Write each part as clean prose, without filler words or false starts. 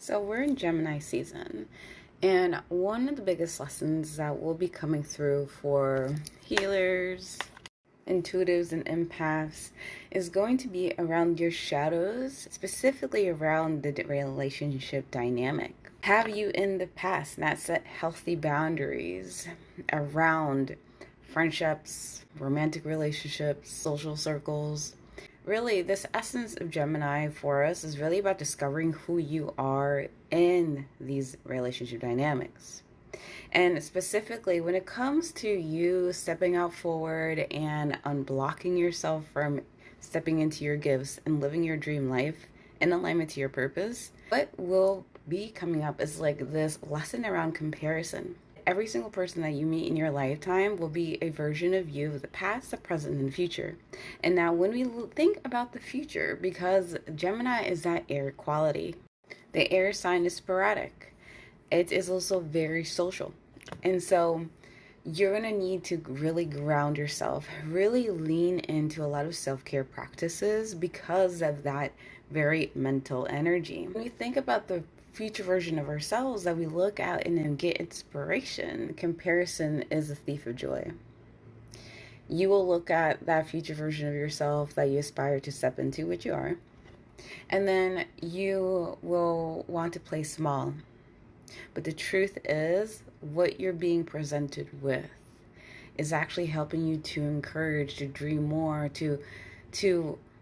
So we're in Gemini season, and one of the biggest lessons that will be coming through for healers, intuitives, and empaths is going to be around your shadows, specifically around the relationship dynamic. Have you in the past not set healthy boundaries around friendships, romantic relationships, social circles? Really, this essence of Gemini for us is really about discovering who you are in these relationship dynamics. And specifically, when it comes to you stepping out forward and unblocking yourself from stepping into your gifts and living your dream life in alignment to your purpose, what will be coming up is like this lesson around comparison. Every single person that you meet in your lifetime will be a version of you of the past, the present, and the future. And now, when we think about the future, because Gemini is that air quality, the air sign is sporadic, it is also very social. And so, you're going to need to really ground yourself, really lean into a lot of self care practices because of that very mental energy. When you think about the future version of ourselves that we look at and then get inspiration, comparison is a thief of joy. You will look at that future version of yourself that you aspire to step into, which you are, and then you will want to play small. But the truth is, what you're being presented with is actually helping you to encourage, to dream more, to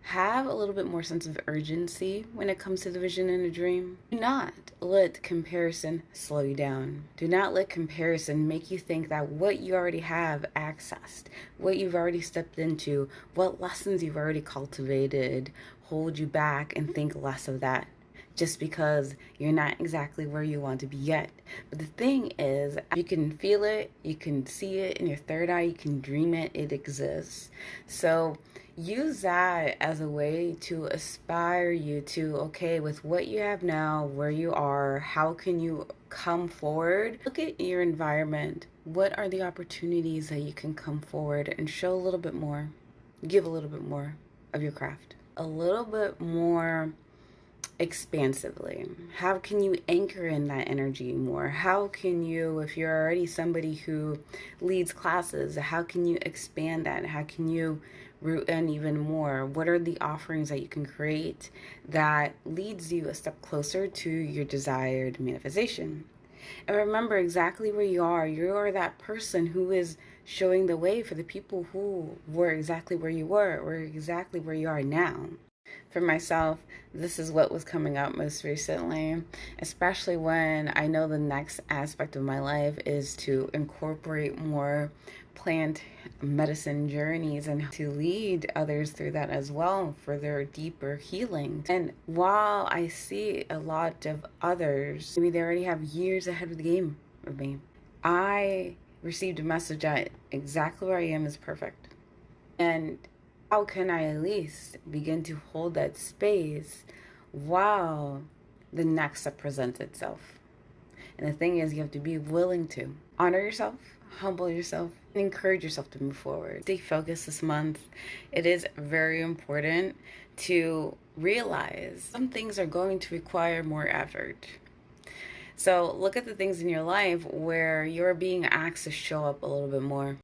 have a little bit more sense of urgency when it comes to the vision and the dream. Do not let comparison slow you down. Do not let comparison make you think that what you already have accessed, what you've already stepped into, what lessons you've already cultivated hold you back and think less of that just because you're not exactly where you want to be yet. But the thing is, you can feel it, you can see it in your third eye, you can dream it, it exists. So use that as a way to aspire you to, okay, with what you have now, where you are, how can you come forward? Look at your environment. What are the opportunities that you can come forward and show a little bit more, give a little bit more of your craft, a little bit more expansively? How can you anchor in that energy more? How can you, if you're already somebody who leads classes, how can you expand that? How can you root in even more? What are the offerings that you can create that leads you a step closer to your desired manifestation? And remember exactly where you are. You are that person who is showing the way for the people who were exactly where you were, or exactly where you are now. For myself, this is what was coming up most recently, especially when I know the next aspect of my life is to incorporate more plant medicine journeys and to lead others through that as well for their deeper healing. And while I see a lot of others, maybe they already have years ahead of the game of me, I received a message that exactly where I am is perfect. And how can I at least begin to hold that space while the next step presents itself? And the thing is, you have to be willing to honor yourself, humble yourself, and encourage yourself to move forward. Stay focused this month. It is very important to realize some things are going to require more effort. So look at the things in your life where you're being asked to show up a little bit more.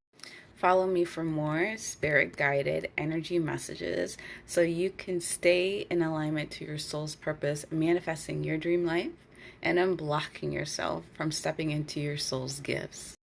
Follow me for more spirit-guided energy messages so you can stay in alignment to your soul's purpose, manifesting your dream life and unblocking yourself from stepping into your soul's gifts.